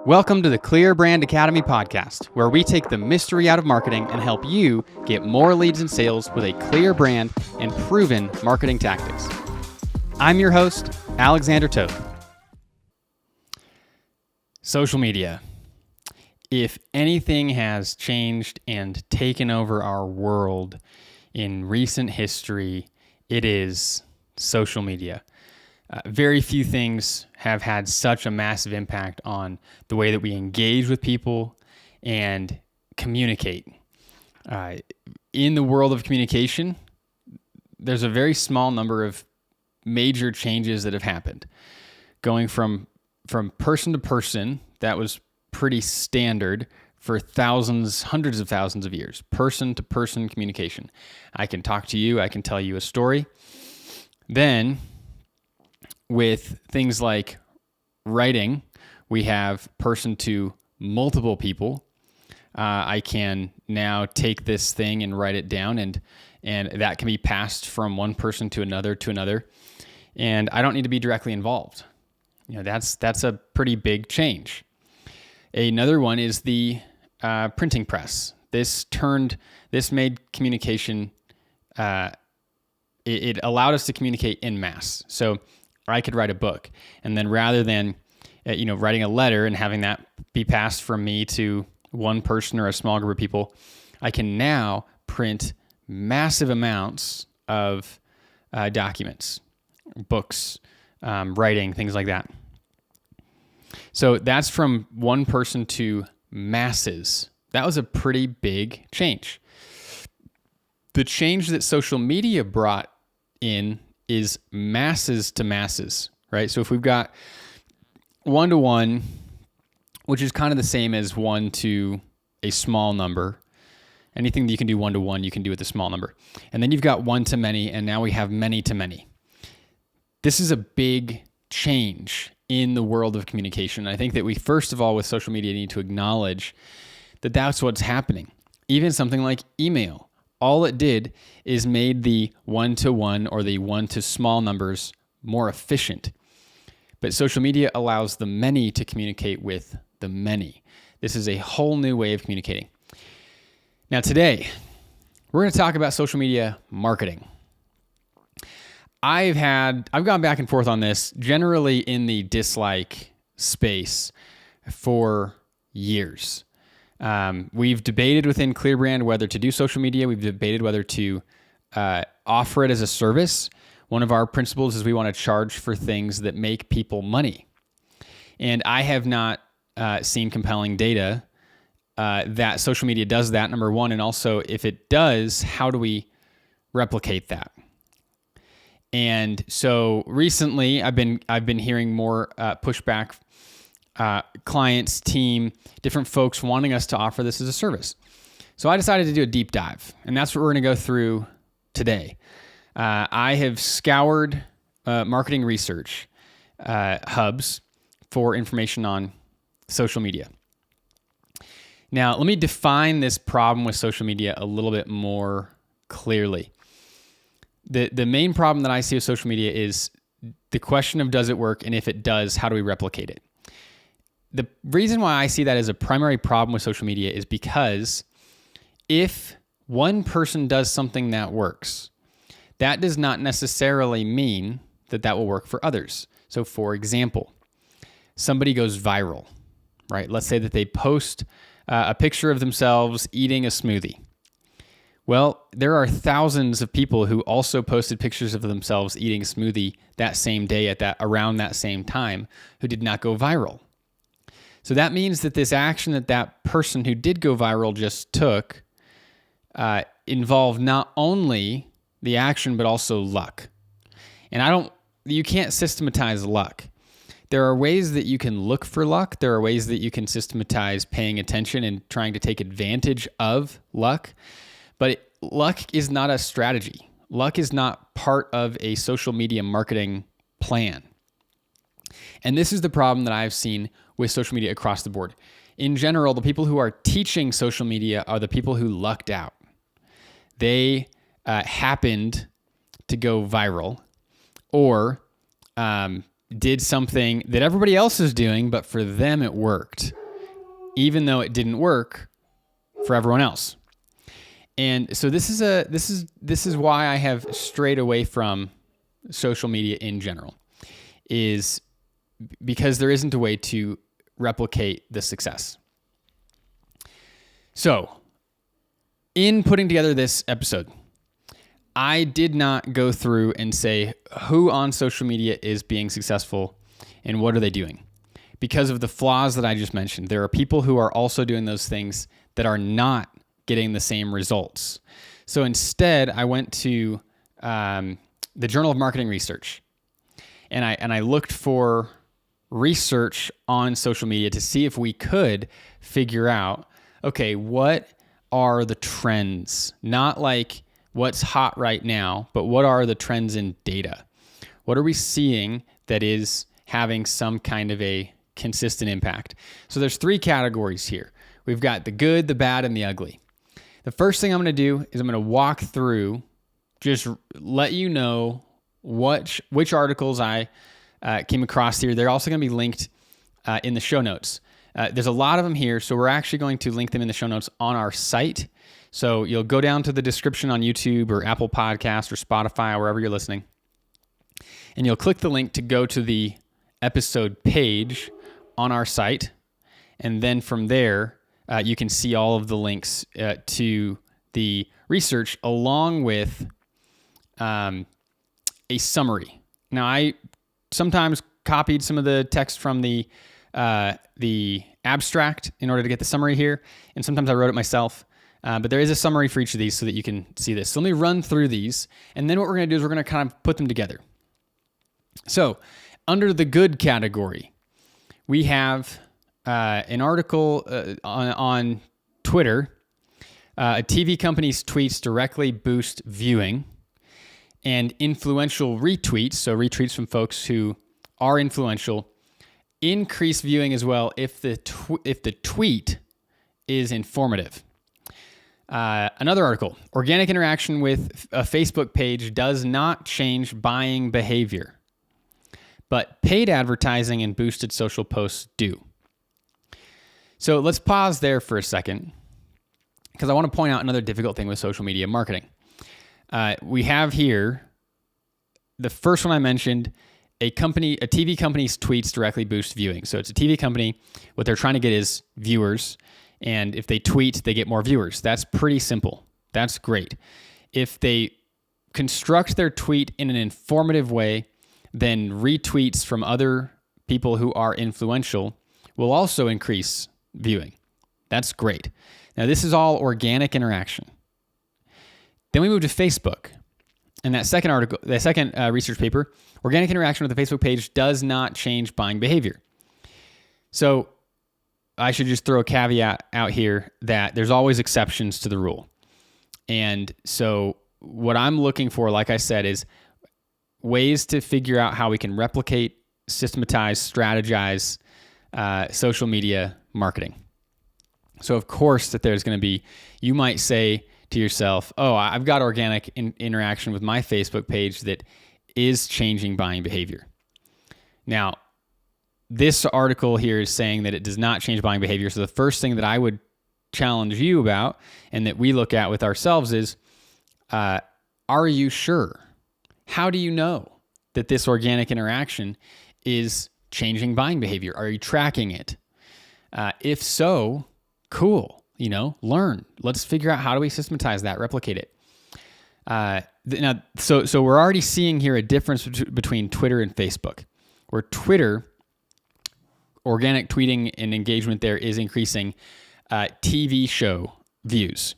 Welcome to the Clear Brand Academy podcast, where we take the mystery out of marketing and help you get more leads and sales with a clear brand and proven marketing tactics. I'm your host, Alexander Toth. Social media. If anything has changed and taken over our world in recent history, it is social media. Very few things have had such a massive impact on the way that we engage with people and communicate. In the world of communication, there's a very small number of major changes that have happened. Going from person to person, that was pretty standard for thousands, hundreds of thousands of years. Person to person communication. I can talk to you, I can tell you a story. Then, with things like writing, we have person to multiple people. I can now take this thing and write it down, and that can be passed from one person to another, and I don't need to be directly involved. That's a pretty big change. Another one is the printing press. This made communication. It allowed us to communicate en masse. So I could write a book, and then rather than writing a letter and having that be passed from me to one person or a small group of people, I can now print massive amounts of documents, books, writing, things like that. So that's from one person to masses. That was a pretty big change. The change that social media brought in is masses to masses, right? So if we've got one-to-one, which is kind of the same as one to a small number, anything that you can do one-to-one, you can do with a small number. And then you've got one-to-many, and now we have many-to-many. This is a big change in the world of communication. I think that we, first of all, with social media, need to acknowledge that that's what's happening. Even something like email. All it did is made the one-to-one or the one-to-small numbers more efficient. But social media allows the many to communicate with the many. This is a whole new way of communicating. Now today, we're going to talk about social media marketing. I've gone back and forth on this, generally in the dislike space for years. We've debated within ClearBrand whether to do social media. We've debated whether to offer it as a service. One of our principles is we want to charge for things that make people money. And I have not seen compelling data that social media does that, number one. And also, if it does, how do we replicate that? And so recently, I've been hearing more pushback. Clients, team, different folks wanting us to offer this as a service. So I decided to do a deep dive, and that's what we're going to go through today. I have scoured marketing research hubs for information on social media. Now, let me define this problem with social media a little bit more clearly. The main problem that I see with social media is the question of does it work, and if it does, how do we replicate it? The reason why I see that as a primary problem with social media is because if one person does something that works, that does not necessarily mean that that will work for others. So for example, somebody goes viral, right? Let's say that they post a picture of themselves eating a smoothie. Well, there are thousands of people who also posted pictures of themselves eating a smoothie that same day around that same time who did not go viral. So that means that this action that person who did go viral just took involved not only the action, but also luck. And you can't systematize luck. There are ways that you can look for luck. There are ways that you can systematize paying attention and trying to take advantage of luck. But luck is not a strategy. Luck is not part of a social media marketing plan. And this is the problem that I've seen with social media across the board. In general, the people who are teaching social media are the people who lucked out. They happened to go viral, or did something that everybody else is doing, but for them it worked, even though it didn't work for everyone else. And so this is why I have strayed away from social media in general, is because there isn't a way to replicate the success. So, in putting together this episode, I did not go through and say who on social media is being successful and what are they doing. Because of the flaws that I just mentioned, there are people who are also doing those things that are not getting the same results. So instead, I went to the Journal of Marketing Research, and I looked for research on social media to see if we could figure out, okay, what are the trends? Not like what's hot right now, but what are the trends in data? What are we seeing that is having some kind of a consistent impact? So there's 3 categories here. We've got the good, the bad, and the ugly. The first thing I'm going to do is I'm going to walk through, just let you know which articles I came across here. They're also going to be linked in the show notes. There's a lot of them here, so we're actually going to link them in the show notes on our site. So you'll go down to the description on YouTube or Apple Podcast or Spotify or wherever you're listening, and you'll click the link to go to the episode page on our site. And then from there, you can see all of the links to the research along with a summary. Now, I sometimes copied some of the text from the abstract in order to get the summary here, and sometimes I wrote it myself. But there is a summary for each of these so that you can see this. So let me run through these, and then what we're going to do is we're going to kind of put them together. So under the good category, we have an article on Twitter. A TV company's tweets directly boost viewing, and influential retweets, so retweets from folks who are influential, increase viewing as well if the tweet is informative. Another article, organic interaction with a Facebook page does not change buying behavior, but paid advertising and boosted social posts do. So let's pause there for a second, because I want to point out another difficult thing with social media marketing. We have here, the first one I mentioned, a TV company's tweets directly boost viewing. So it's a TV company, what they're trying to get is viewers, and if they tweet, they get more viewers. That's pretty simple. That's great. If they construct their tweet in an informative way, then retweets from other people who are influential will also increase viewing. That's great. Now, this is all organic interaction. Then we move to Facebook. And that second article, the second research paper, organic interaction with the Facebook page does not change buying behavior. So I should just throw a caveat out here that there's always exceptions to the rule. And so what I'm looking for, like I said, is ways to figure out how we can replicate, systematize, strategize social media marketing. So of course that there's going to be, you might say to yourself, oh, I've got organic interaction with my Facebook page that is changing buying behavior. Now, this article here is saying that it does not change buying behavior. So the first thing that I would challenge you about and that we look at with ourselves is, are you sure? How do you know that this organic interaction is changing buying behavior? Are you tracking it? If so, cool. Learn. Let's figure out how do we systematize that, replicate it. Now, so we're already seeing here a difference between Twitter and Facebook, where Twitter, organic tweeting and engagement there is increasing TV show views.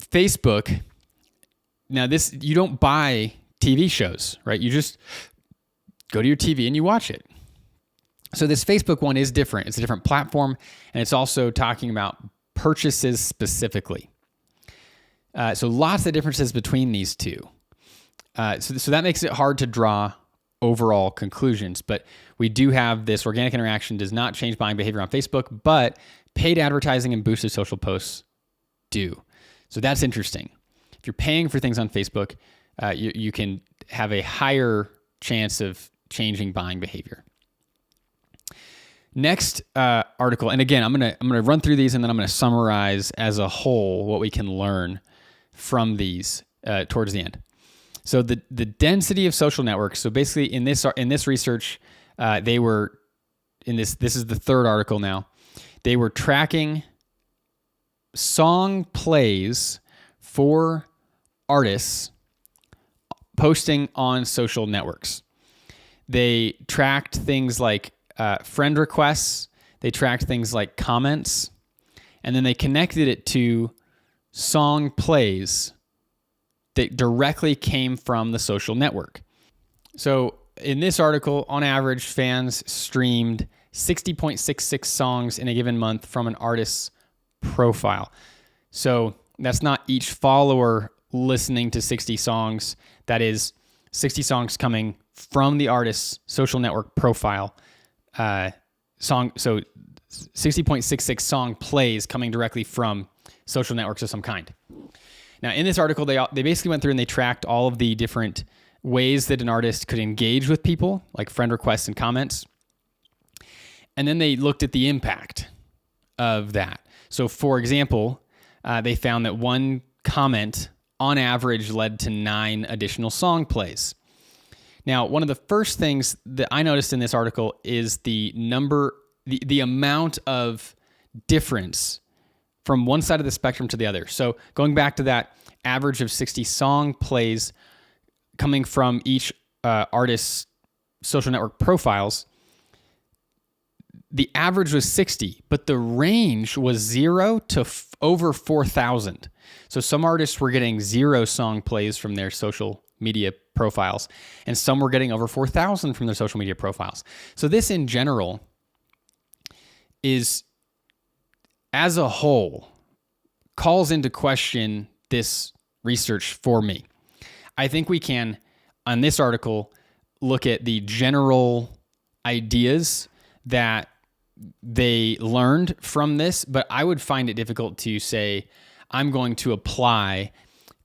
Facebook, now this, you don't buy TV shows, right? You just go to your TV and you watch it. So this Facebook one is different. It's a different platform, and it's also talking about purchases specifically. So lots of differences between these two. So that makes it hard to draw overall conclusions, but we do have this organic interaction does not change buying behavior on Facebook, but paid advertising and boosted social posts do. So that's interesting. If you're paying for things on Facebook, you can have a higher chance of changing buying behavior. Next article, and again, I'm gonna run through these, and then I'm gonna summarize as a whole what we can learn from these towards the end. So the density of social networks. So basically, in this research, they were in this. This is the third article now. They were tracking song plays for artists posting on social networks. They tracked things like friend requests, they tracked things like comments, and then they connected it to song plays that directly came from the social network. So in this article, on average, fans streamed 60.66 songs in a given month from an artist's profile. So that's not each follower listening to 60 songs. That is 60 songs coming from the artist's social network profile. So 60.66 song plays coming directly from social networks of some kind. Now, in this article, they basically went through and they tracked all of the different ways that an artist could engage with people, like friend requests and comments. And then they looked at the impact of that. So, for example, they found that one comment on average led to 9 additional song plays. Now, one of the first things that I noticed in this article is the amount of difference from one side of the spectrum to the other. So going back to that average of 60 song plays coming from each artist's social network profiles, the average was 60, but the range was 0 to over 4,000. So some artists were getting 0 song plays from their social media profiles, and some were getting over 4,000 from their social media profiles. So this in general is, as a whole, calls into question this research for me. I think we can, on this article, look at the general ideas that they learned from this, but I would find it difficult to say, I'm going to apply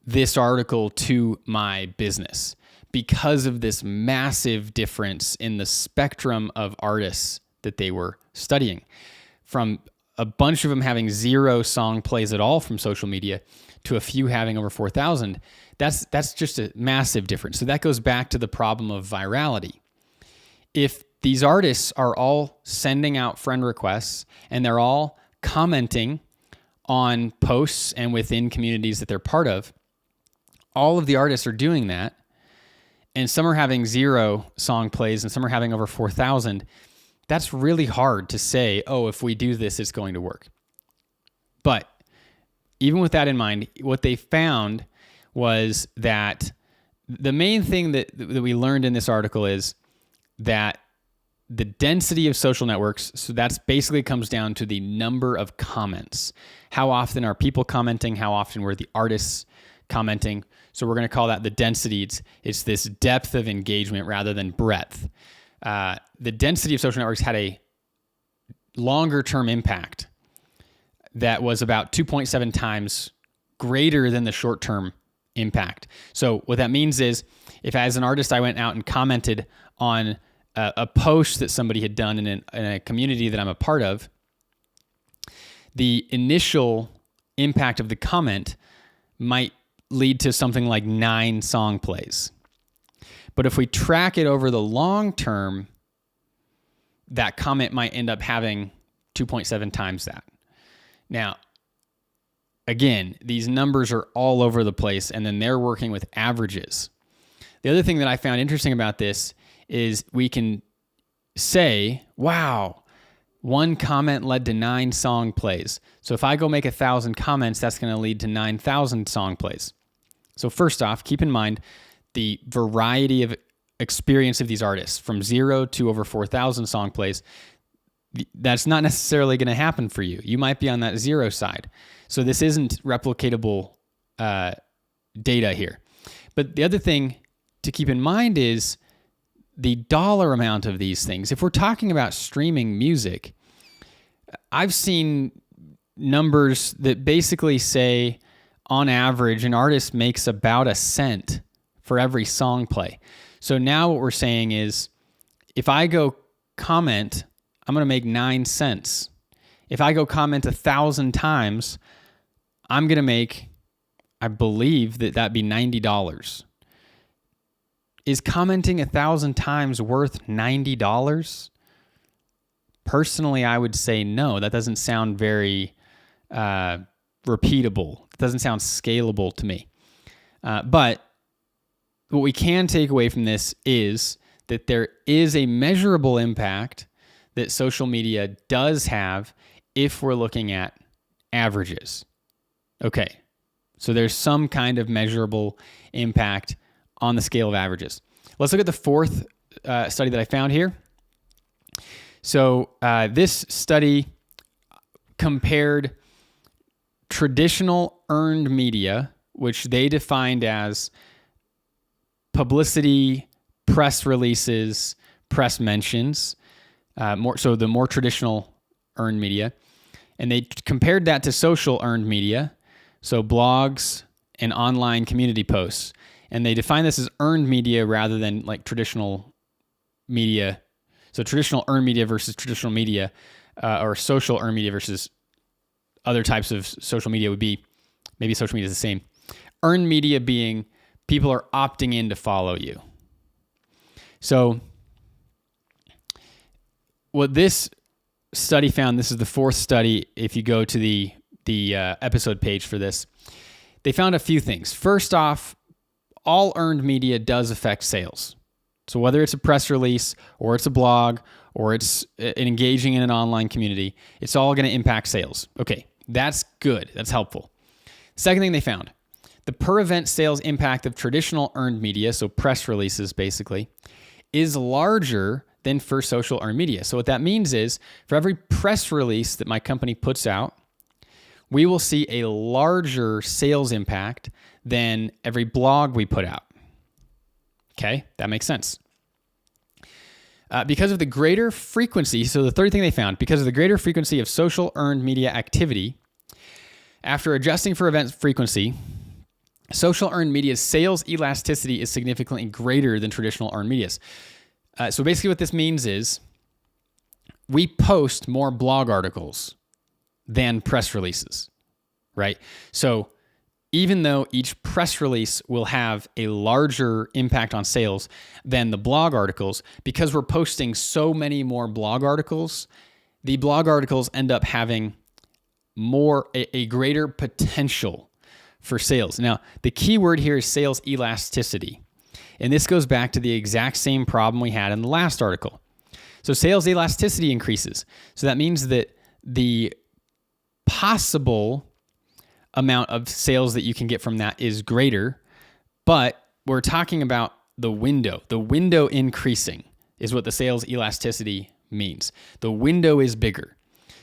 this article to my business because of this massive difference in the spectrum of artists that they were studying. From a bunch of them having 0 song plays at all from social media to a few having over 4,000, that's just a massive difference. So that goes back to the problem of virality. If these artists are all sending out friend requests and they're all commenting on posts and within communities that they're part of, all of the artists are doing that, and some are having 0 song plays and some are having over 4,000, that's really hard to say, oh, if we do this, it's going to work. But even with that in mind, what they found was that the main thing that we learned in this article is that the density of social networks, so that's basically comes down to the number of comments. How often are people commenting? How often were the artists commenting? So we're going to call that the density. It's this depth of engagement rather than breadth. The density of social networks had a longer term impact that was about 2.7 times greater than the short term impact. So what that means is, if as an artist I went out and commented on a post that somebody had done in a community that I'm a part of, the initial impact of the comment might lead to something like 9 song plays. But if we track it over the long term, that comment might end up having 2.7 times that. Now, again, these numbers are all over the place, and then they're working with averages. The other thing that I found interesting about this is we can say, wow, one comment led to 9 song plays. So if I go make 1,000 comments, that's going to lead to 9,000 song plays. So first off, keep in mind the variety of experience of these artists, from 0 to over 4,000 song plays. That's not necessarily going to happen for you. You might be on that 0 side. So this isn't replicatable data here. But the other thing to keep in mind is the dollar amount of these things. If we're talking about streaming music, I've seen numbers that basically say, on average, an artist makes about $0.01 for every song play. So now what we're saying is, if I go comment, I'm going to make 9 cents. If I go comment 1,000 times, I'm going to make, I believe that'd be $90. Is commenting 1,000 times worth $90? Personally, I would say no. That doesn't sound very repeatable. It doesn't sound scalable to me. But what we can take away from this is that there is a measurable impact that social media does have if we're looking at averages. Okay, so there's some kind of measurable impact on the scale of averages. Let's look at the fourth study that I found here. So this study compared traditional earned media, which they defined as publicity, press releases, press mentions, so the more traditional earned media, and they compared that to social earned media, so blogs and online community posts. And they define this as earned media rather than like traditional media. So traditional earned media versus traditional media, or social earned media versus other types of social media would be, maybe social media is the same. Earned media being people are opting in to follow you. So what this study found, this is the fourth study, if you go to the episode page for this, they found a few things. First off, all earned media does affect sales. So whether it's a press release or it's a blog or it's engaging in an online community, it's all going to impact sales. Okay, that's good. That's helpful. Second thing they found, the per event sales impact of traditional earned media, so press releases basically, is larger than for social earned media. So what that means is for every press release that my company puts out, we will see a larger sales impact than every blog we put out. Okay, that makes sense. Because of the greater frequency, so the third thing they found, because of the greater frequency of social earned media activity, after adjusting for event frequency, social earned media's sales elasticity is significantly greater than traditional earned media's. So basically what this means is we post more blog articles than press releases, right? So even though each press release will have a larger impact on sales than the blog articles, because we're posting so many more blog articles, the blog articles end up having a greater potential for sales. Now, the key word here is sales elasticity. And this goes back to the exact same problem we had in the last article. So sales elasticity increases. So that means that the possible amount of sales that you can get from that is greater, but we're talking about the window. The window increasing is what the sales elasticity means. The window is bigger.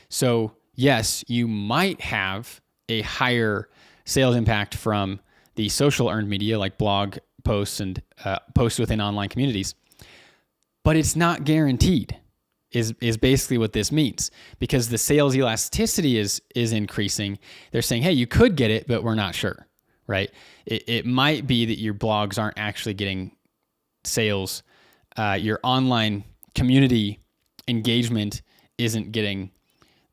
So yes, you might have a higher sales impact from the social earned media like blog posts and posts within online communities, but it's not guaranteed. Is basically what this means, because the sales elasticity is increasing. They're saying, hey, you could get it, but we're not sure, right? It might be that your blogs aren't actually getting sales. Your online community engagement isn't getting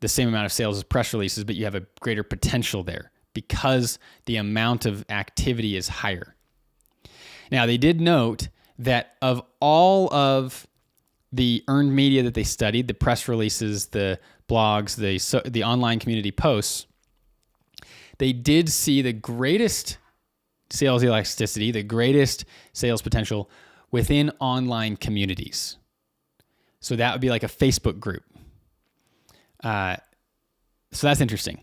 the same amount of sales as press releases, but you have a greater potential there because the amount of activity is higher. Now, they did note that of all of the earned media that they studied, the press releases, the blogs, the online community posts, they did see the greatest sales elasticity, the greatest sales potential within online communities. So that would be like a Facebook group. So that's interesting.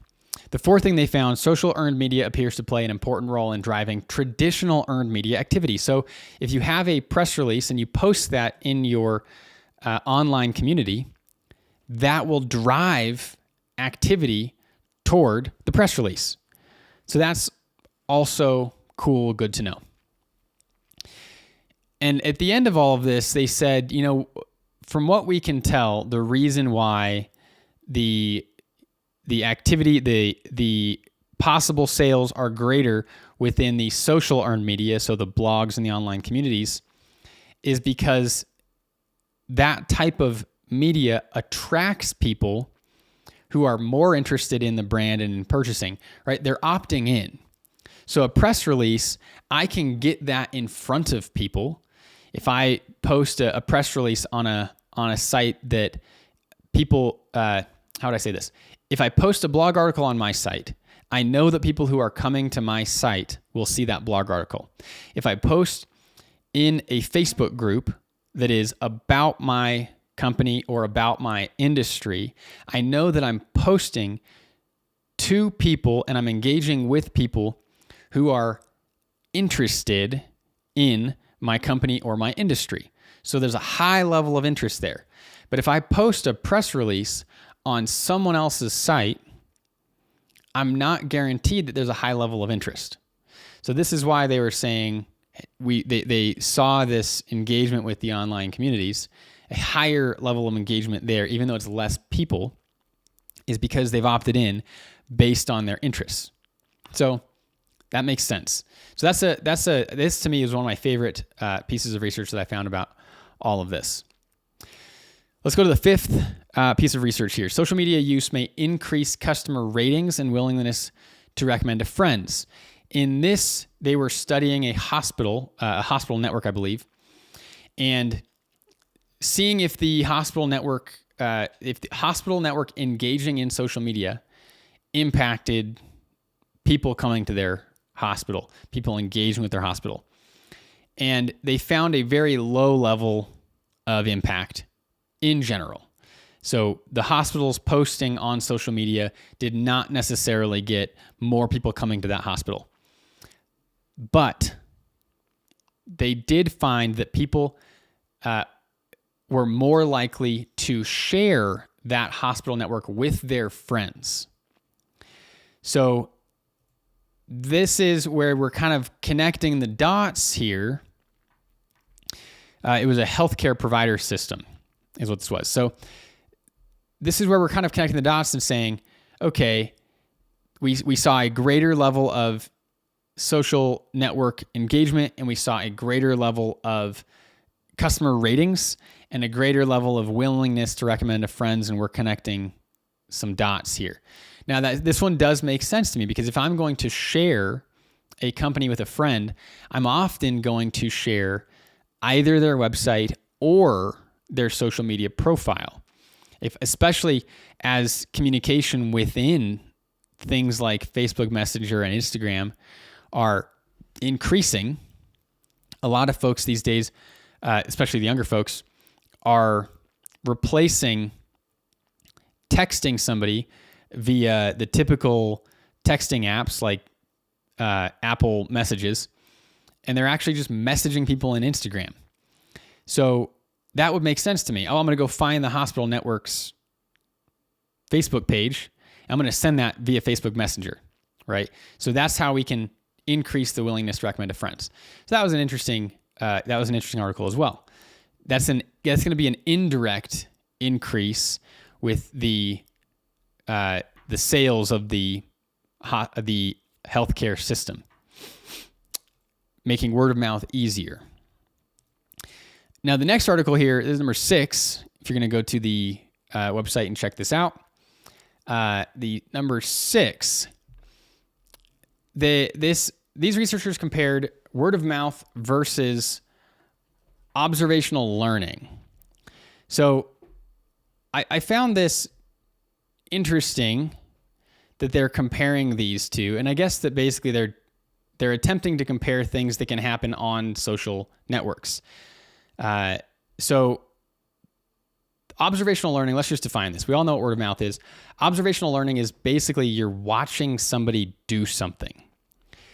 The fourth thing they found, social earned media appears to play an important role in driving traditional earned media activity. So if you have a press release and you post that in your online community, that will drive activity toward the press release. So that's also cool, good to know. And at the end of all of this, they said, from what we can tell, the reason why the activity, the possible sales are greater within the social earned media, so the blogs and the online communities, is because that type of media attracts people who are more interested in the brand and in purchasing, right? They're opting in. So a press release, I can get that in front of people. If I post a press release on a site that people, how would I say this? If I post a blog article on my site, I know that people who are coming to my site will see that blog article. If I post in a Facebook group that is about my company or about my industry, I know that I'm posting to people and I'm engaging with people who are interested in my company or my industry. So there's a high level of interest there. But if I post a press release on someone else's site, I'm not guaranteed that there's a high level of interest. So this is why they were saying they saw this engagement with the online communities, a higher level of engagement there, even though it's less people, is because they've opted in based on their interests. So that makes sense. So this to me is one of my favorite pieces of research that I found about all of this. Let's go to the fifth piece of research here. Social media use may increase customer ratings and willingness to recommend to friends. In this, they were studying a hospital network, I believe, and seeing if the hospital network engaging in social media impacted people coming to their hospital, people engaging with their hospital. And they found a very low level of impact in general. So the hospitals posting on social media did not necessarily get more people coming to that hospital. But they did find that people were more likely to share that hospital network with their friends. So this is where we're kind of connecting the dots here. It was a healthcare provider system is what this was. So this is where we're kind of connecting the dots and saying, okay, we saw a greater level of social network engagement, and we saw a greater level of customer ratings and a greater level of willingness to recommend to friends, and we're connecting some dots here. Now, this one does make sense to me, because if I'm going to share a company with a friend, I'm often going to share either their website or their social media profile. Especially as communication within things like Facebook Messenger and Instagram are increasing, a lot of folks these days, especially the younger folks, are replacing texting somebody via the typical texting apps like Apple Messages, and they're actually just messaging people in Instagram. So that would make sense to me. Oh, I'm going to go find the hospital network's Facebook page. I'm going to send that via Facebook Messenger, right? So that's how we can increase the willingness to recommend to friends. So that was an interesting article as well. That's going to be an indirect increase with the sales of the healthcare system, making word of mouth easier. Now, the next article here is number 6. If you're going to go to the website and check this out, the number 6, these researchers compared word of mouth versus observational learning. So I found this interesting that they're comparing these two, and I guess that basically they're attempting to compare things that can happen on social networks. So observational learning, let's just define this. We all know what word of mouth is. Observational learning is basically you're watching somebody do something.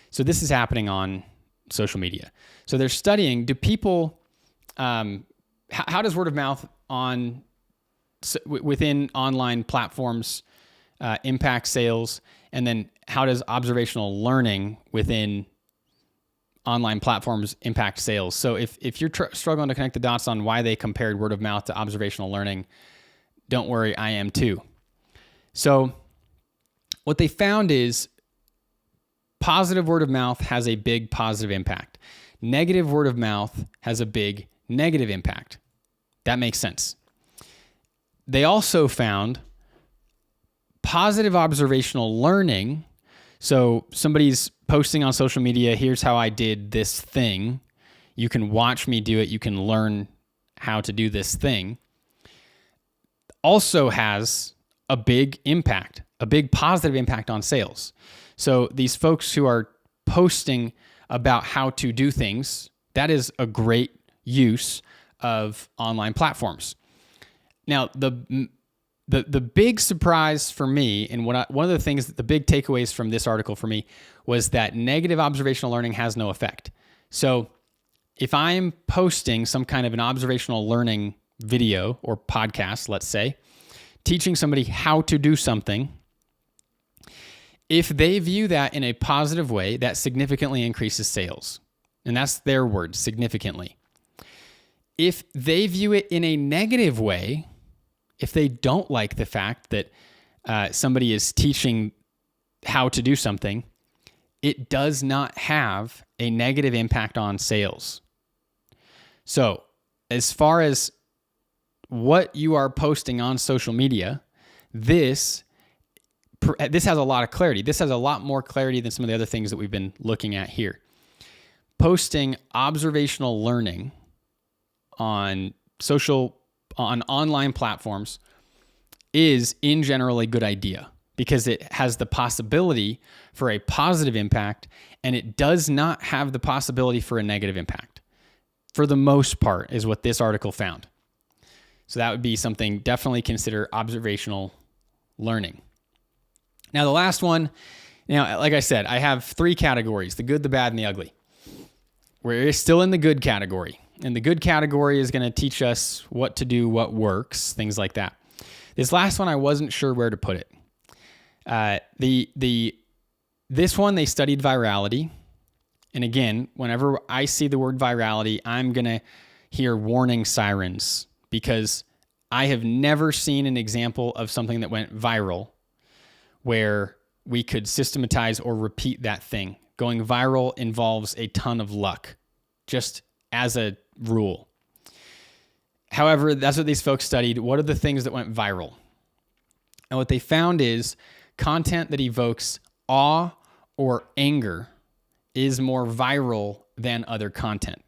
So this is happening on social media. So they're studying, do people, how does word of mouth within online platforms impact sales? And then how does observational learning within online platforms impact sales? So if you're struggling to connect the dots on why they compared word of mouth to observational learning, don't worry, I am too. So what they found is positive word of mouth has a big positive impact. Negative word of mouth has a big negative impact. That makes sense. They also found positive observational learning. So somebody's posting on social media, here's how I did this thing. You can watch me do it. You can learn how to do this thing. Also has a big impact, a big positive impact on sales. So these folks who are posting about how to do things, that is a great use of online platforms. Now, the big surprise for me, and one of the things, the big takeaways from this article for me, was that negative observational learning has no effect. So if I'm posting some kind of an observational learning video or podcast, let's say, teaching somebody how to do something, if they view that in a positive way, that significantly increases sales. And that's their word, significantly. If they view it in a negative way, if they don't like the fact that somebody is teaching how to do something, it does not have a negative impact on sales. So as far as what you are posting on social media, this has a lot of clarity. This has a lot more clarity than some of the other things that we've been looking at here. Posting observational learning on online platforms is in general a good idea because it has the possibility for a positive impact and it does not have the possibility for a negative impact. For the most part is what this article found. So that would be something definitely consider observational learning. Now the last one, like I said, I have 3 categories, the good, the bad, and the ugly. We're still in the good category. And the good category is going to teach us what to do, what works, things like that. This last one, I wasn't sure where to put it. This one, they studied virality. And again, whenever I see the word virality, I'm going to hear warning sirens because I have never seen an example of something that went viral where we could systematize or repeat that thing. Going viral involves a ton of luck, just as a rule. However, that's what these folks studied. What are the things that went viral? And what they found is content that evokes awe or anger is more viral than other content.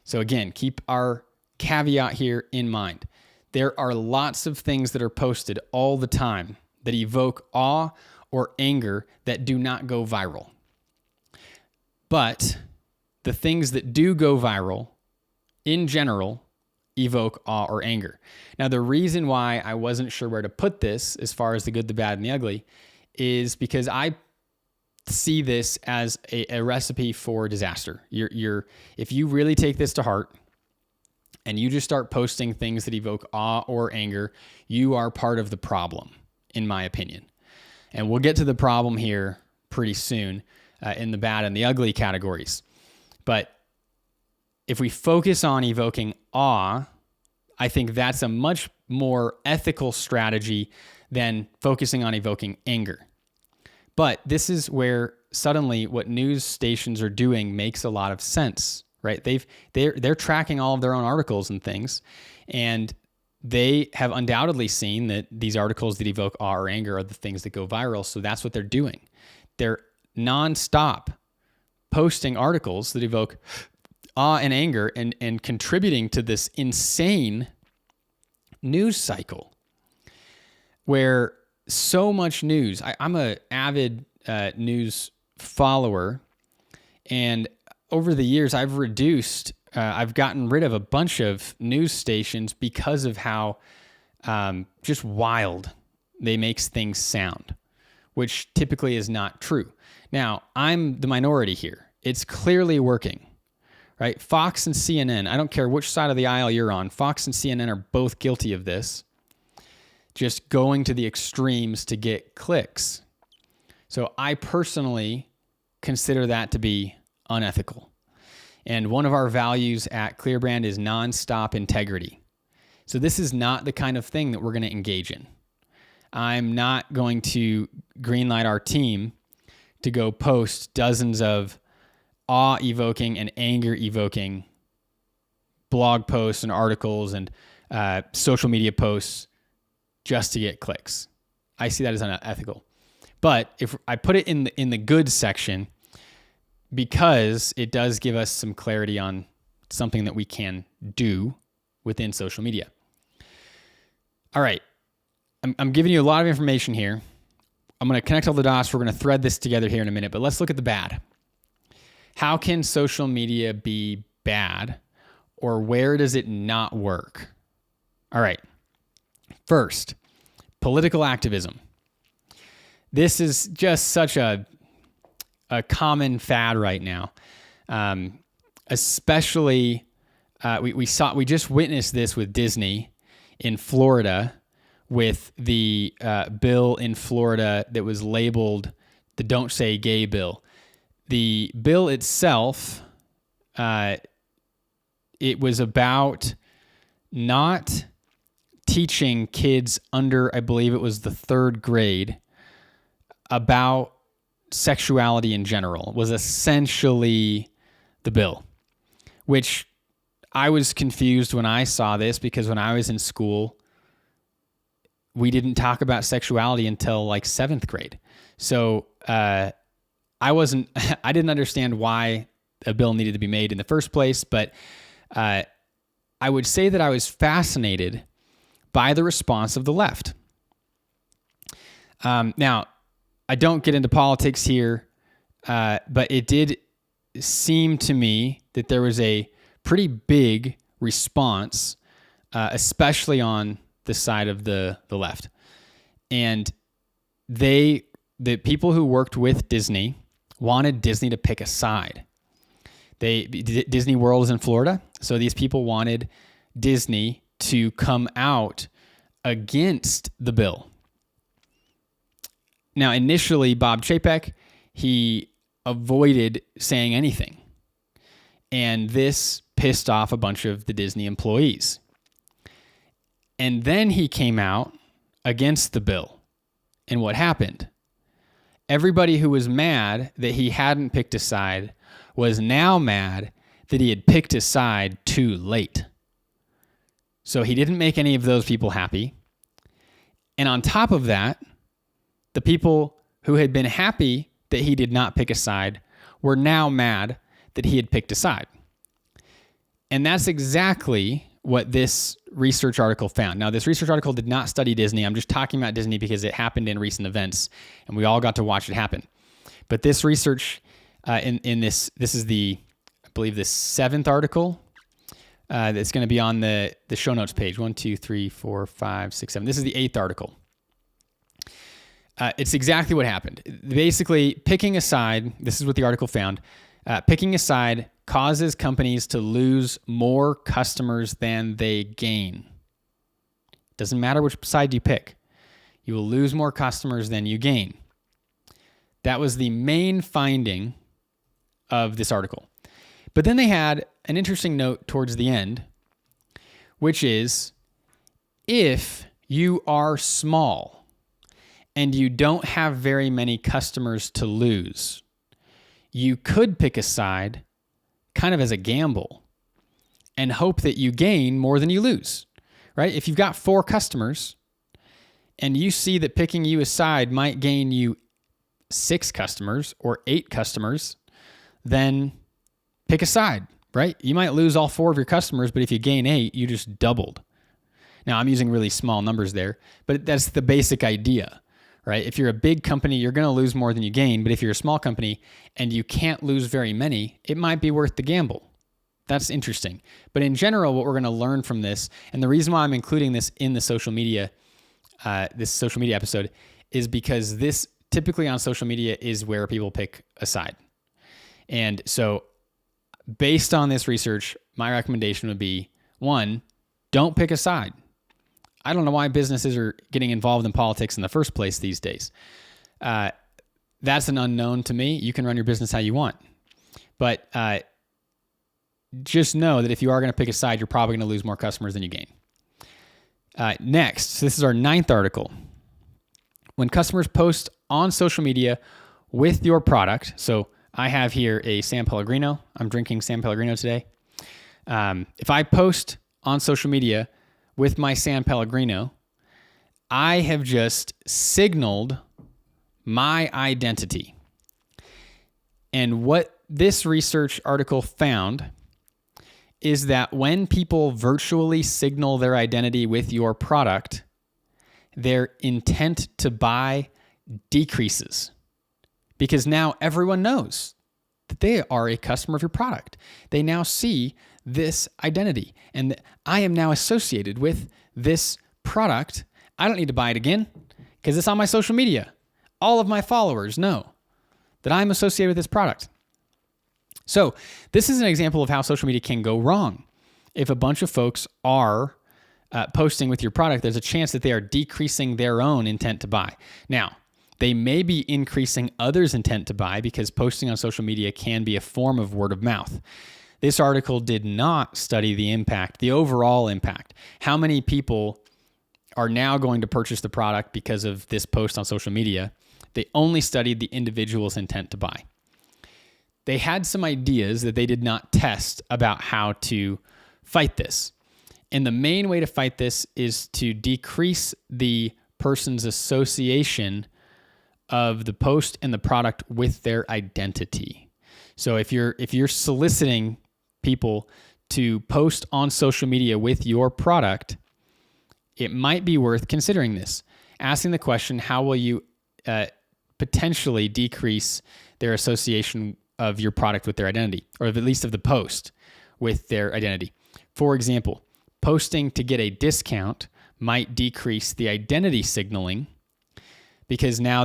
So again, keep our caveat here in mind. There are lots of things that are posted all the time that evoke awe or anger that do not go viral. But the things that do go viral, in general, evoke awe or anger. Now, the reason why I wasn't sure where to put this as far as the good, the bad, and the ugly is because I see this as a recipe for disaster. If you really take this to heart and you just start posting things that evoke awe or anger, you are part of the problem, in my opinion. And we'll get to the problem here pretty soon in the bad and the ugly categories. But if we focus on evoking awe, I think that's a much more ethical strategy than focusing on evoking anger. But this is where suddenly what news stations are doing makes a lot of sense, right? They're tracking all of their own articles and things, and they have undoubtedly seen that these articles that evoke awe or anger are the things that go viral. So that's what they're doing. They're nonstop posting articles that evoke awe and anger and contributing to this insane news cycle where so much news. I'm an avid news follower, and over the years I've gotten rid of a bunch of news stations because of how just wild they make things sound, which typically is not true. Now, I'm the minority here. It's clearly working, right? Fox and CNN, I don't care which side of the aisle you're on, Fox and CNN are both guilty of this, just going to the extremes to get clicks. So I personally consider that to be unethical. And one of our values at ClearBrand is nonstop integrity. So this is not the kind of thing that we're going to engage in. I'm not going to greenlight our team to go post dozens of awe-evoking and anger-evoking blog posts and articles and social media posts just to get clicks. I see that as unethical. But if I put it in the good section, because it does give us some clarity on something that we can do within social media. All right. I'm giving you a lot of information here. I'm going to connect all the dots. We're going to thread this together here in a minute, but let's look at the bad. How can social media be bad, or where does it not work? All right. First, political activism. This is just such a common fad right now. Especially, we just witnessed this with Disney in Florida, with the bill in Florida that was labeled the Don't Say Gay bill. The bill itself, it was about not teaching kids under, I believe it was the 3rd grade, about sexuality in general, was essentially the bill, which I was confused when I saw this, because when I was in school, we didn't talk about sexuality until like 7th grade. So I didn't understand why a bill needed to be made in the first place, but I would say that I was fascinated by the response of the left. Now, I don't get into politics here, but it did seem to me that there was a pretty big response, especially on the side of the left. And the people who worked with Disney wanted Disney to pick a side. Disney World is in Florida, so these people wanted Disney to come out against the bill. Now, initially, Bob Chapek, he avoided saying anything. And this pissed off a bunch of the Disney employees. And then he came out against the bill. And what happened? Everybody who was mad that he hadn't picked a side was now mad that he had picked a side too late. So he didn't make any of those people happy. And on top of that, the people who had been happy that he did not pick a side were now mad that he had picked a side. And that's exactly what this research article found. Now, this research article did not study Disney. I'm just talking about Disney because it happened in recent events, and we all got to watch it happen. But this research in this is the, I believe, the 7th article that's going to be on the show notes page. 1, 2, 3, 4, 5, 6, 7. This is the 8th article. It's exactly what happened. Basically, picking a side, this is what the article found, picking a side causes companies to lose more customers than they gain. Doesn't matter which side you pick. You will lose more customers than you gain. That was the main finding of this article. But then they had an interesting note towards the end, which is, if you are small and you don't have very many customers to lose, you could pick a side kind of as a gamble and hope that you gain more than you lose, right? If you've got 4 customers and you see that picking you a side might gain you 6 customers or 8 customers, then pick a side, right? You might lose all 4 of your customers, but if you gain 8, you just doubled. Now, I'm using really small numbers there, but that's the basic idea, right? If you're a big company, you're going to lose more than you gain. But if you're a small company and you can't lose very many, it might be worth the gamble. That's interesting. But in general, what we're going to learn from this, and the reason why I'm including this in the social media episode, is because this typically on social media is where people pick a side. And so based on this research, my recommendation would be, 1, don't pick a side. I don't know why businesses are getting involved in politics in the first place these days. That's an unknown to me. You can run your business how you want. But just know that if you are going to pick a side, you're probably going to lose more customers than you gain. Next, so this is our 9th article. When customers post on social media with your product, so I have here a San Pellegrino. I'm drinking San Pellegrino today. If I post on social media with my San Pellegrino, I have just signaled my identity. And what this research article found is that when people virtually signal their identity with your product, their intent to buy decreases, because now everyone knows that they are a customer of your product. They now see this identity, and I am now associated with this product. I don't need to buy it again because it's on my social media. All of my followers know that I'm associated with this product. So this is an example of how social media can go wrong. If a bunch of folks are posting with your product, there's a chance that they are decreasing their own intent to buy. Now, they may be increasing others' intent to buy because posting on social media can be a form of word of mouth. This article did not study the impact, the overall impact. How many people are now going to purchase the product because of this post on social media? They only studied the individual's intent to buy. They had some ideas that they did not test about how to fight this. And the main way to fight this is to decrease the person's association of the post and the product with their identity. So if you're soliciting people to post on social media with your product, it might be worth considering this. Asking the question, how will you potentially decrease their association of your product with their identity, or at least of the post with their identity? For example, posting to get a discount might decrease the identity signaling, because now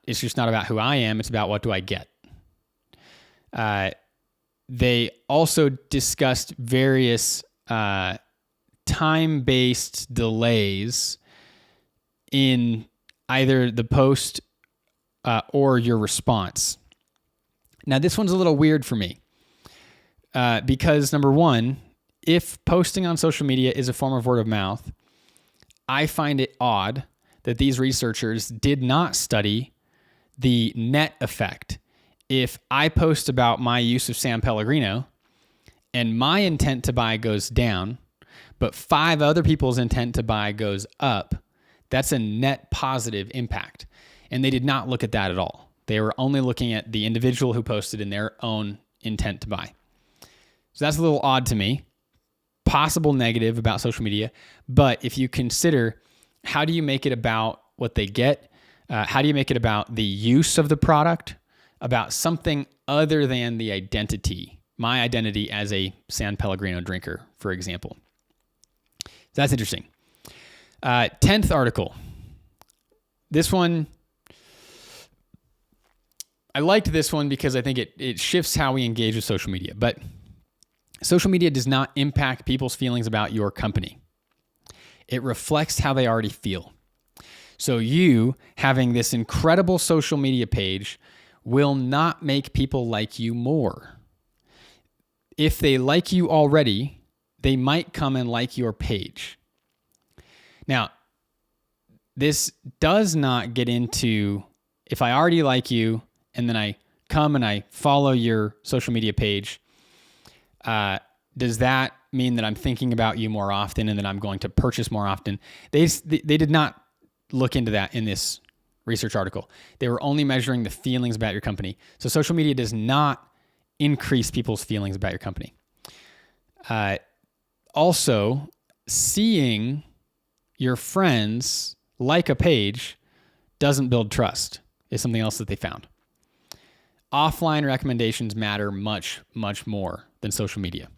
it's just not about who I am, it's about what do I get. They also discussed various time-based delays in either the post or your response. Now, this one's a little weird for me because, number one, if posting on social media is a form of word of mouth, I find it odd that these researchers did not study the net effect. If I post about my use of San Pellegrino and my intent to buy goes down, but 5 other people's intent to buy goes up, that's a net positive impact. And they did not look at that at all. They were only looking at the individual who posted in their own intent to buy. So that's a little odd to me. Possible negative about social media. But if you consider, how do you make it about what they get? How do you make it about the use of the product? About something other than the identity, my identity as a San Pellegrino drinker, for example. So that's interesting. 10th article. This one, I liked this one because I think it shifts how we engage with social media. But social media does not impact people's feelings about your company. It reflects how they already feel. So you having this incredible social media page will not make people like you more. If they like you already, they might come and like your page. Now, this does not get into, if I already like you and then I come and I follow your social media page, does that mean that I'm thinking about you more often and that I'm going to purchase more often? They did not look into that in this research article. They were only measuring the feelings about your company. So social media does not increase people's feelings about your company. Also, seeing your friends like a page doesn't build trust, is something else that they found. Offline recommendations matter much, much more than social media.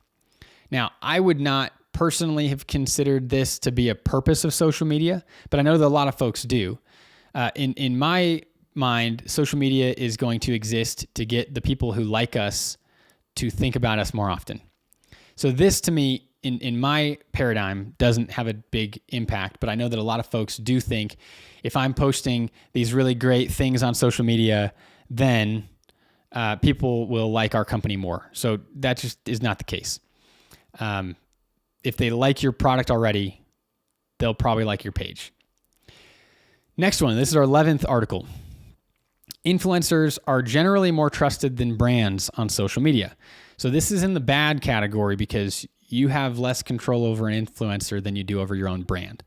Now, I would not personally have considered this to be a purpose of social media, but I know that a lot of folks do. In my mind, social media is going to exist to get the people who like us to think about us more often. So this, to me, in my paradigm, doesn't have a big impact, but I know that a lot of folks do think if I'm posting these really great things on social media, then people will like our company more. So that just is not the case. If they like your product already, they'll probably like your page. Next one, this is our 11th article. Influencers are generally more trusted than brands on social media. So this is in the bad category because you have less control over an influencer than you do over your own brand.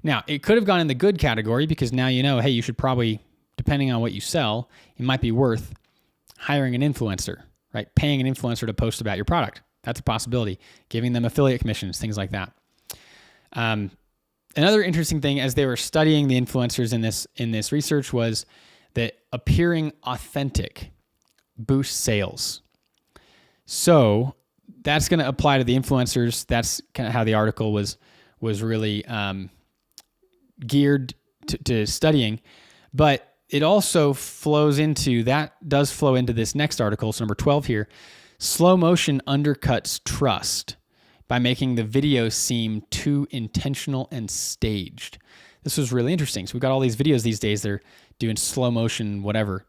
Now, it could have gone in the good category because now you know, hey, you should probably, depending on what you sell, it might be worth hiring an influencer, right? Paying an influencer to post about your product. That's a possibility. Giving them affiliate commissions, things like that. Another interesting thing as they were studying the influencers in this research was that appearing authentic boosts sales. So that's going to apply to the influencers. That's kind of how the article was really geared to studying, but it also does flow into this next article. So number 12 here, slow motion undercuts trust by making the video seem too intentional and staged. This was really interesting. So we've got all these videos these days. They're doing slow motion, whatever.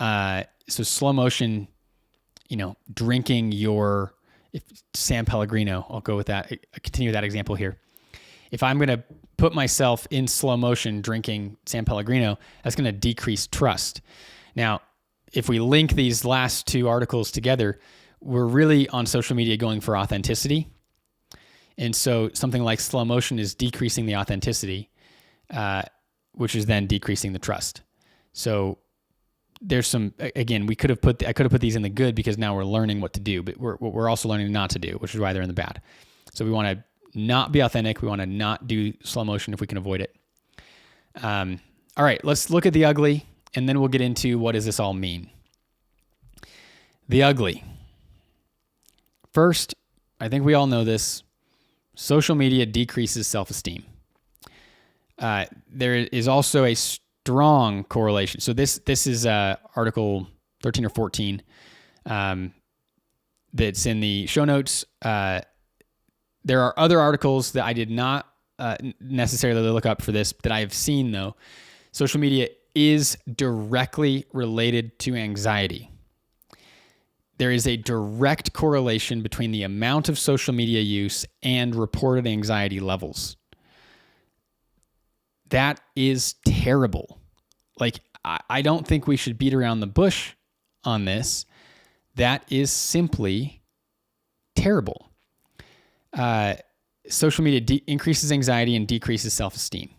So slow motion, drinking San Pellegrino, I'll go with that. I continue with that example here. If I'm going to put myself in slow motion drinking San Pellegrino, that's going to decrease trust. Now, if we link these last two articles together, we're really on social media going for authenticity. And so something like slow motion is decreasing the authenticity, which is then decreasing the trust. So there's some, again, I could have put these in the good because now we're learning what to do, but we're also learning not to do, which is why they're in the bad. So we want to not be authentic. We want to not do slow motion if we can avoid it. All right, let's look at the ugly, and then we'll get into what does this all mean. The ugly. First, I think we all know this. Social media decreases self-esteem. There is also a strong correlation. So this is article 13 or 14 that's in the show notes. There are other articles that I did not necessarily look up for this that I have seen, though. Social media is directly related to anxiety. There is a direct correlation between the amount of social media use and reported anxiety levels. That is terrible. Like, I don't think we should beat around the bush on this. That is simply terrible. Social media increases anxiety and decreases self-esteem.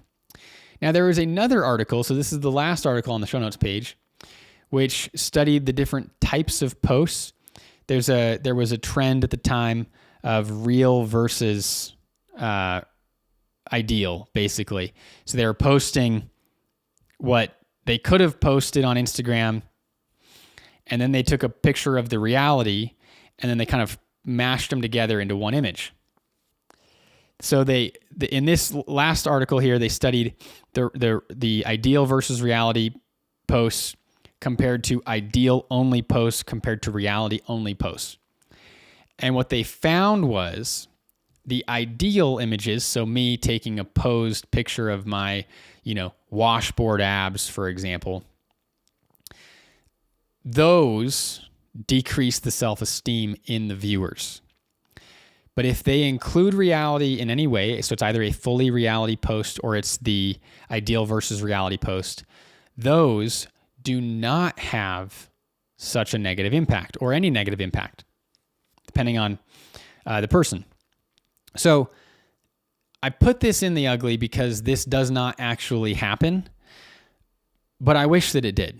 Now, there was another article, so this is the last article on the show notes page, which studied the different types of posts. There was a trend at the time of real versus ideal, basically. So they were posting what they could have posted on Instagram, and then they took a picture of the reality, and then they kind of mashed them together into one image. So in this last article here, they studied the ideal versus reality posts compared to ideal only posts compared to reality only posts. And what they found was the ideal images, so me taking a posed picture of my, washboard abs, for example, those decrease the self-esteem in the viewers. But if they include reality in any way, so it's either a fully reality post or it's the ideal versus reality post, those do not have such a negative impact or any negative impact, depending on the person. So I put this in the ugly because this does not actually happen, but I wish that it did.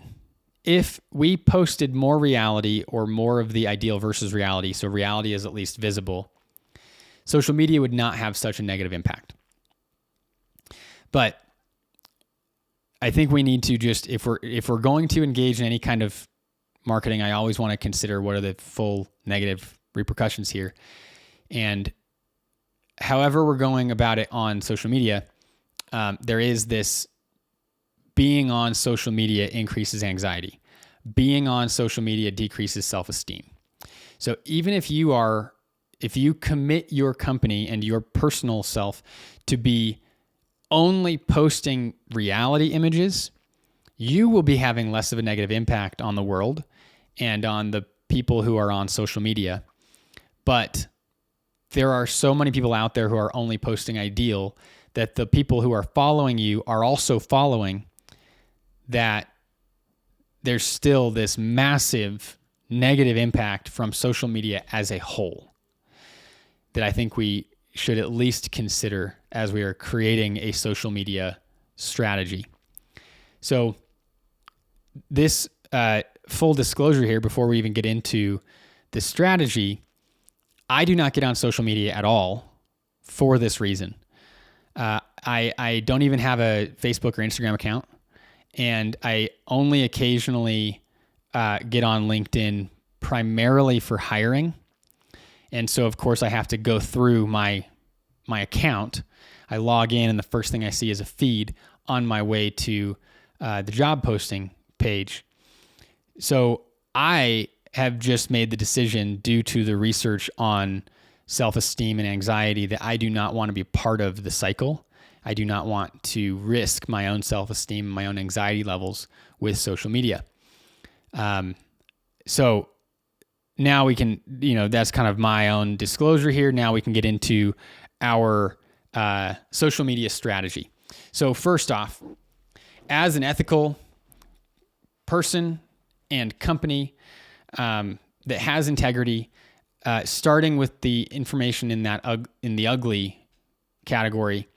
If we posted more reality or more of the ideal versus reality, so reality is at least visible, social media would not have such a negative impact. But I think we need to just, if we're going to engage in any kind of marketing, I always want to consider what are the full negative repercussions here. And however we're going about it on social media, there is this being on social media increases anxiety. Being on social media decreases self-esteem. So even if you commit your company and your personal self to be only posting reality images, you will be having less of a negative impact on the world and on the people who are on social media. But there are so many people out there who are only posting ideal that the people who are following you are also following, that there's still this massive negative impact from social media as a whole. that I think we should at least consider as we are creating a social media strategy. So this full disclosure here, before we even get into the strategy, I do not get on social media at all for this reason. I don't even have a Facebook or Instagram account, and I only occasionally get on LinkedIn primarily for hiring. And so, of course, I have to go through my account. I log in, and the first thing I see is a feed on my way to the job posting page. So I have just made the decision, due to the research on self-esteem and anxiety, that I do not want to be part of the cycle. I do not want to risk my own self-esteem, my own anxiety levels with social media. So now we can, that's kind of my own disclosure here. Now we can get into our social media strategy. So first off, as an ethical person and company that has integrity, starting with the information in the ugly category,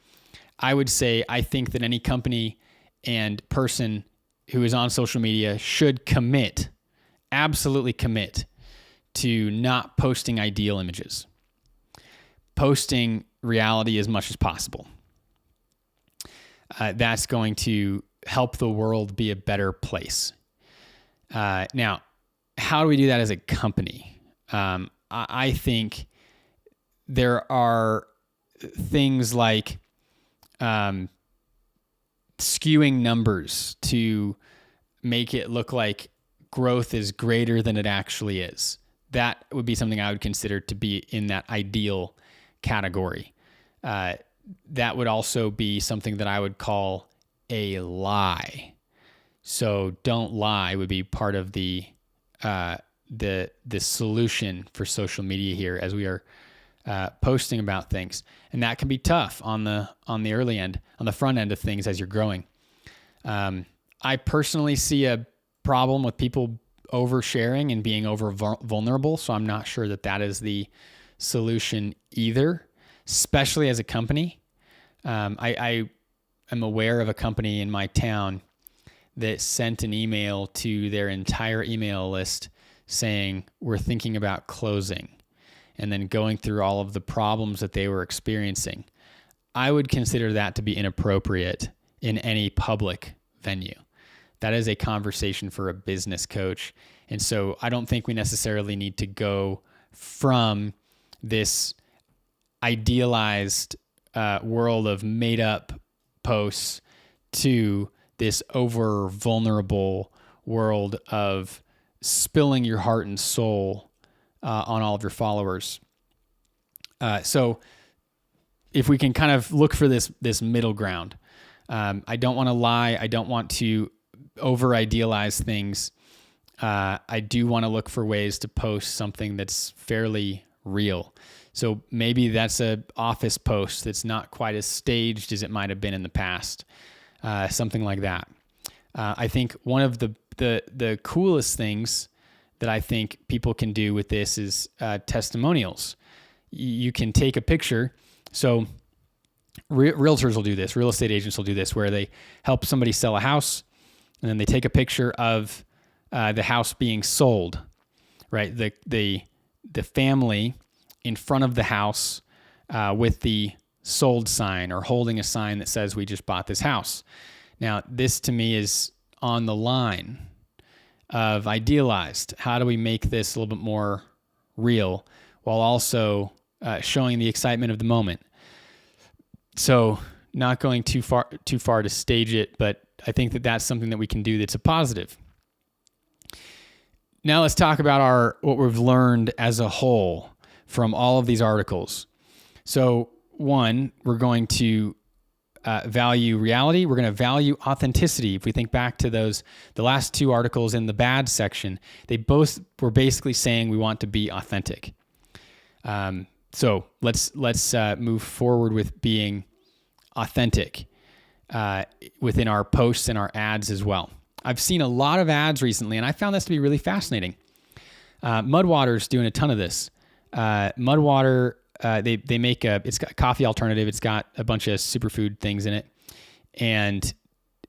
I would say I think that any company and person who is on social media should absolutely commit to not posting ideal images, posting reality as much as possible. That's going to help the world be a better place. Now, how do we do that as a company? I think there are things like skewing numbers to make it look like growth is greater than it actually is. That would be something I would consider to be in that ideal category. That would also be something that I would call a lie. So don't lie would be part of the solution for social media here as we are posting about things. And that can be tough on the early end, on the front end of things as you're growing. I personally see a problem with people oversharing and being over vulnerable. So I'm not sure that is the solution either, especially as a company. I am aware of a company in my town that sent an email to their entire email list saying, we're thinking about closing, and then going through all of the problems that they were experiencing. I would consider that to be inappropriate in any public venue. That is a conversation for a business coach. And so I don't think we necessarily need to go from this idealized world of made up posts to this over vulnerable world of spilling your heart and soul on all of your followers. So if we can kind of look for this middle ground, I don't want to lie. I don't want to over idealize things. I do want to look for ways to post something that's fairly real. So maybe that's an office post that's not quite as staged as it might have been in the past. Something like that. I think one of the coolest things that I think people can do with this is testimonials. You can take a picture. So realtors will do this. Real estate agents will do this, where they help somebody sell a house, and then they take a picture of the house being sold, right? The family in front of the house with the sold sign, or holding a sign that says, we just bought this house. Now, this to me is on the line of idealized. How do we make this a little bit more real while also showing the excitement of the moment? So not going too far to stage it, but I think that that's something that we can do that's a positive. Now let's talk about what we've learned as a whole from all of these articles. So one, we're going to value reality. We're going to value authenticity. If we think back to the last two articles in the bad section, they both were basically saying we want to be authentic. So let's move forward with being authentic within our posts and our ads as well. I've seen a lot of ads recently, and I found this to be really fascinating. Mudwater's doing a ton of this. Mudwater they make it's got a coffee alternative. It's got a bunch of superfood things in it. And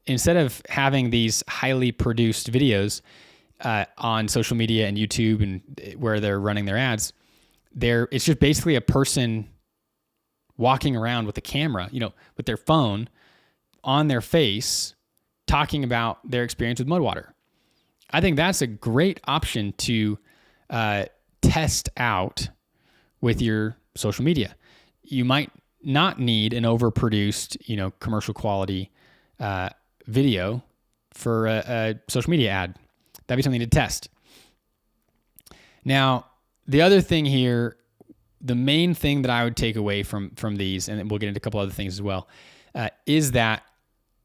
instead of having these highly produced videos on social media and YouTube and where they're running their ads, it's just basically a person walking around with a camera, with their phone on their face, talking about their experience with Mudwater. I think that's a great option to test out with your social media. You might not need an overproduced, commercial quality video for a social media ad. That'd be something to test. Now, the other thing here, the main thing that I would take away from these, and we'll get into a couple other things as well, is that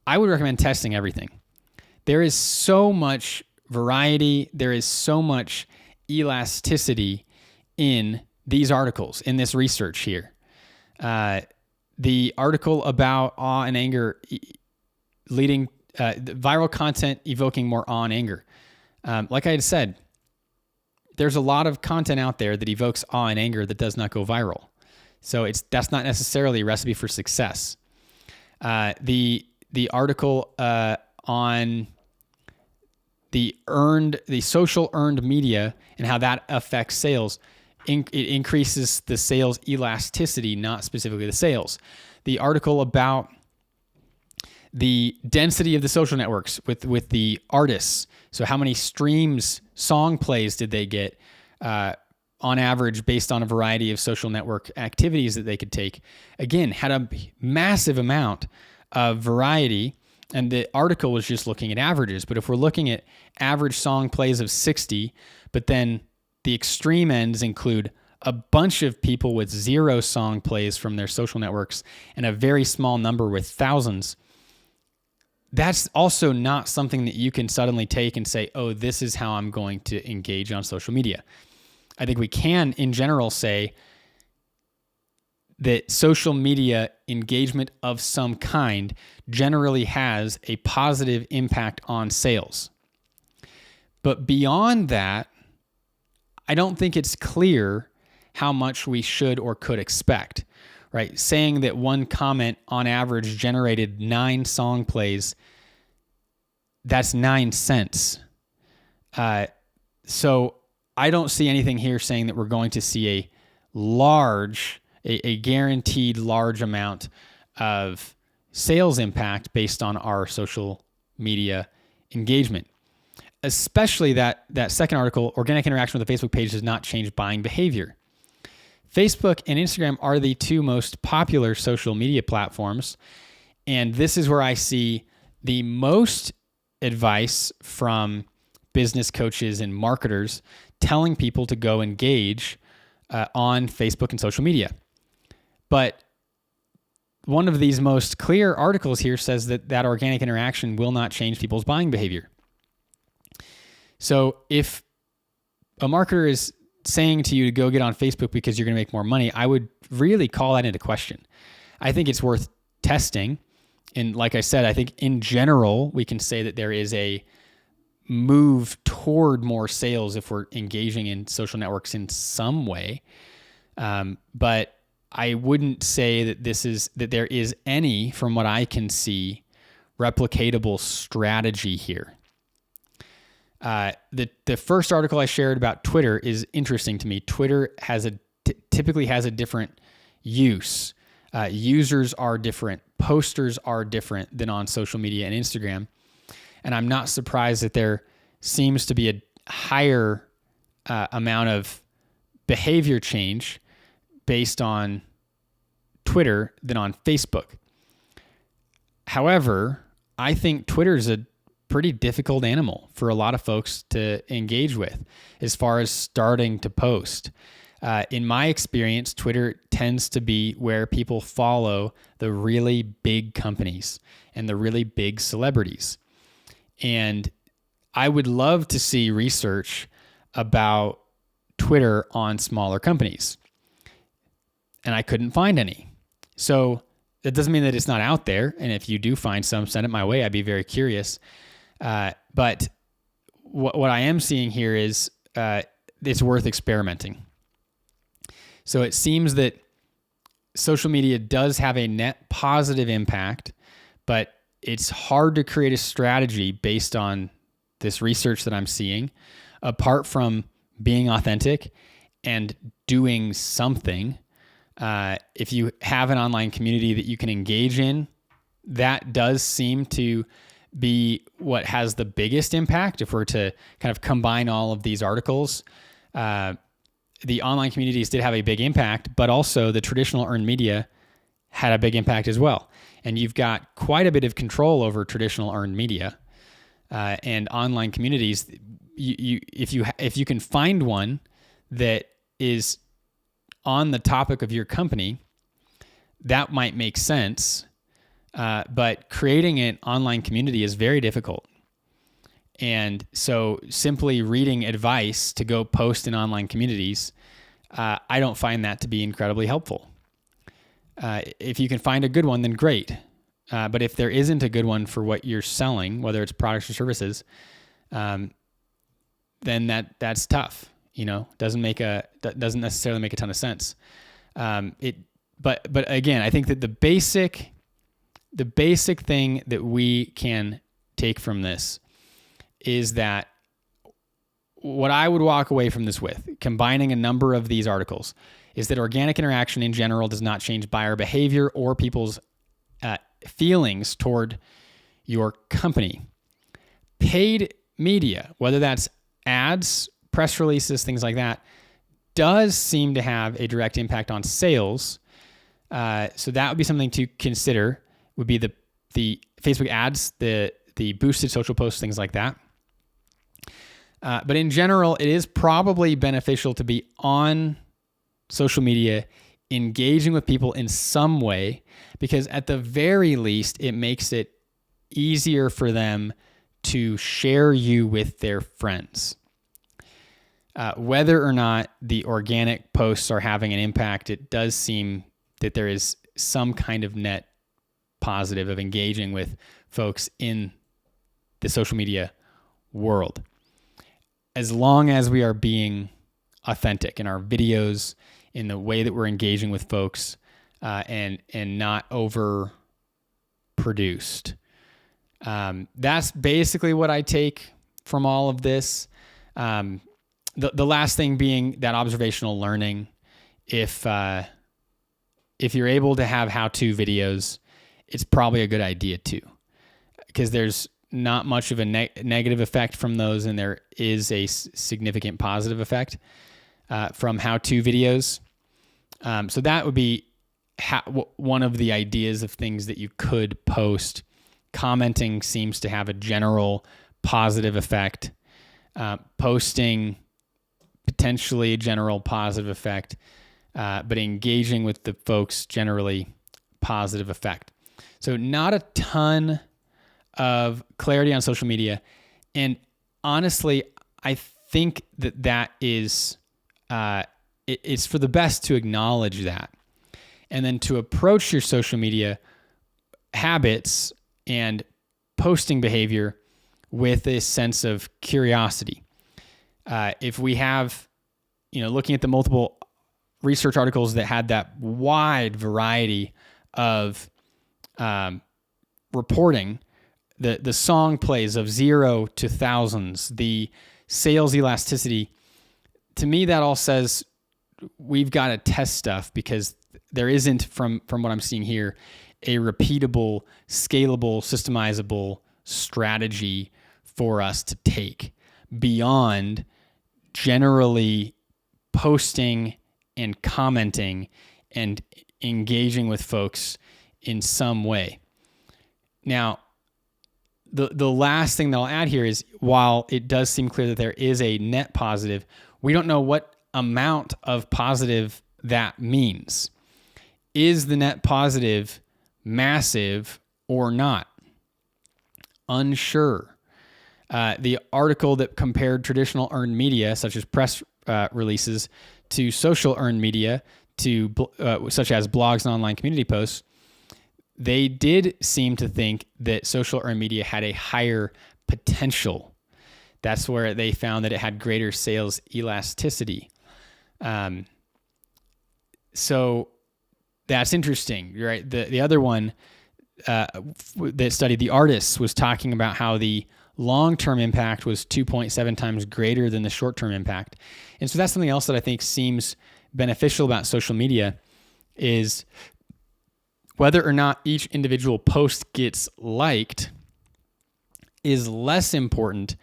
I would recommend testing everything. There is so much variety. There is so much elasticity in these articles, in this research here. The article about awe and anger leading viral content evoking more awe and anger. Like I had said, there's a lot of content out there that evokes awe and anger that does not go viral. So that's not necessarily a recipe for success. The article on the social earned media and how that affects sales, it increases the sales elasticity, not specifically the sales. The article about the density of the social networks with the artists. So how many streams, song plays did they get on average based on a variety of social network activities that they could take? Again, had a massive amount of variety, and the article was just looking at averages. But if we're looking at average song plays of 60, but then the extreme ends include a bunch of people with 0 song plays from their social networks and a very small number with thousands, that's also not something that you can suddenly take and say, oh, this is how I'm going to engage on social media. I think we can, in general, say that social media engagement of some kind generally has a positive impact on sales. But beyond that, I don't think it's clear how much we should or could expect. Right? Saying that one comment on average generated 9 song plays, that's 9 cents. So I don't see anything here saying that we're going to see a guaranteed large amount of sales impact based on our social media engagement. Especially that second article, organic interaction with the Facebook page does not change buying behavior. Facebook and Instagram are the 2 most popular social media platforms, and this is where I see the most advice from business coaches and marketers telling people to go engage on Facebook and social media. But one of these most clear articles here says that organic interaction will not change people's buying behavior. So if a marketer is saying to you to go get on Facebook because you're going to make more money, I would really call that into question. I think it's worth testing. And like I said, I think in general, we can say that there is a move toward more sales if we're engaging in social networks in some way. But I wouldn't say that there is any, from what I can see, replicatable strategy here. The first article I shared about Twitter is interesting to me. Twitter typically has a different use. Users are different. Posters are different than on social media and Instagram. And I'm not surprised that there seems to be a higher amount of behavior change based on Twitter than on Facebook. However, I think Twitter is a pretty difficult animal for a lot of folks to engage with as far as starting to post. In my experience, Twitter tends to be where people follow the really big companies and the really big celebrities. And I would love to see research about Twitter on smaller companies. And I couldn't find any. So that doesn't mean that it's not out there. And if you do find some, send it my way. I'd be very curious. But what I am seeing here is it's worth experimenting. So it seems that social media does have a net positive impact, but it's hard to create a strategy based on this research that I'm seeing, apart from being authentic and doing something. If you have an online community that you can engage in, that does seem to be what has the biggest impact. If we're to kind of combine all of these articles, the online communities did have a big impact, but also the traditional earned media had a big impact as well. And you've got quite a bit of control over traditional earned media and online communities. If you can find one that is on the topic of your company, that might make sense. But creating an online community is very difficult. And so simply reading advice to go post in online communities, I don't find that to be incredibly helpful. If you can find a good one, then great. But if there isn't a good one for what you're selling, whether it's products or services, then that's tough. Doesn't necessarily make a ton of sense. But again, I think that the basic thing that we can take from this is that what I would walk away from this with, combining a number of these articles, is that organic interaction in general does not change buyer behavior or people's feelings toward your company. Paid media, whether that's ads, press releases, things like that, does seem to have a direct impact on sales. So that would be something to consider, would be the Facebook ads, the boosted social posts, things like that. But in general, it is probably beneficial to be on social media, engaging with people in some way, because at the very least, it makes it easier for them to share you with their friends. Whether or not the organic posts are having an impact, it does seem that there is some kind of net positive of engaging with folks in the social media world. As long as we are being authentic in our videos, in the way that we're engaging with folks, and not overproduced. That's basically what I take from all of this. The last thing being that observational learning. If you're able to have how-to videos, it's probably a good idea too, because there's not much of a negative effect from those, and there is a significant positive effect from how-to videos. So that would be one of the ideas of things that you could post. Commenting seems to have a general positive effect. Posting, potentially a general positive effect, but engaging with the folks, generally positive effect. So not a ton of clarity on social media. And honestly, I think that is, it's for the best to acknowledge that. And then to approach your social media habits and posting behavior with a sense of curiosity. If we have, looking at the multiple research articles that had that wide variety of reporting, the song plays of 0 to thousands, the sales elasticity, to me that all says we've got to test stuff, because there isn't, from what I'm seeing here, a repeatable, scalable, systemizable strategy for us to take beyond generally posting and commenting and engaging with folks in some way. Now, the last thing that I'll add here is, while it does seem clear that there is a net positive, we don't know what amount of positive that means. Is the net positive massive or not? Unsure. The article that compared traditional earned media, such as press releases, to social earned media, to such as blogs and online community posts, they did seem to think that social earned media had a higher potential. That's where they found that it had greater sales elasticity. So that's interesting, right? The other one that studied the artists was talking about how the long-term impact was 2.7 times greater than the short-term impact. And so that's something else that I think seems beneficial about social media is whether or not each individual post gets liked is less important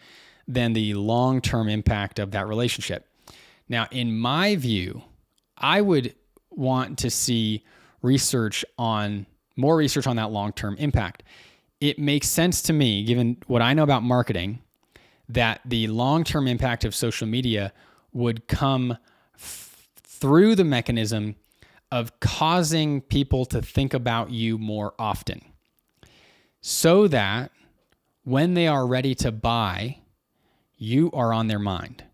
than the long-term impact of that relationship. Now, in my view, I would want to see more research on that long-term impact. It makes sense to me, given what I know about marketing, that the long-term impact of social media would come through the mechanism of causing people to think about you more often, so that when they are ready to buy, you are on their mind.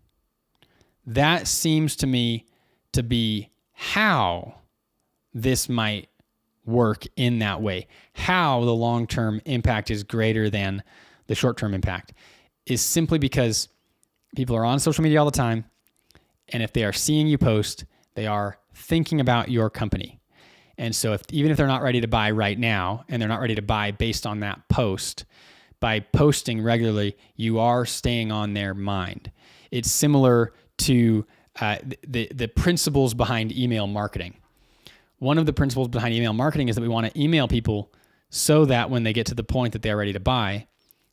That seems to me to be how this might work in that way. How the long-term impact is greater than the short-term impact is simply because people are on social media all the time, and if they are seeing you post, they are thinking about your company. And so even if they're not ready to buy right now, and they're not ready to buy based on that post, by posting regularly, you are staying on their mind. It's similar to the principles behind email marketing. One of the principles behind email marketing is that we want to email people so that when they get to the point that they're ready to buy,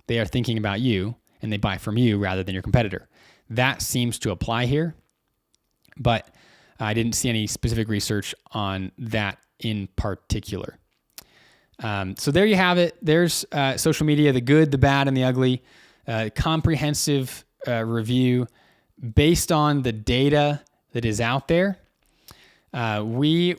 they are thinking about you and they buy from you rather than your competitor. That seems to apply here, but I didn't see any specific research on that in particular. So there you have it. There's social media, the good, the bad, and the ugly. Comprehensive review based on the data that is out there. We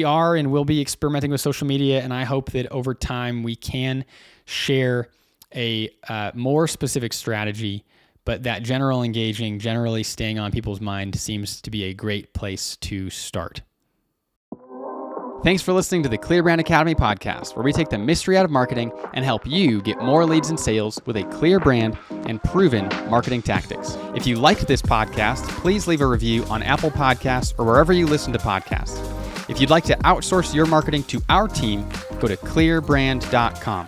are and will be experimenting with social media, and I hope that over time we can share a more specific strategy, but that general engaging, generally staying on people's mind seems to be a great place to start. Thanks for listening to the Clear Brand Academy podcast, where we take the mystery out of marketing and help you get more leads and sales with a clear brand and proven marketing tactics. If you liked this podcast, please leave a review on Apple Podcasts or wherever you listen to podcasts. If you'd like to outsource your marketing to our team, go to clearbrand.com.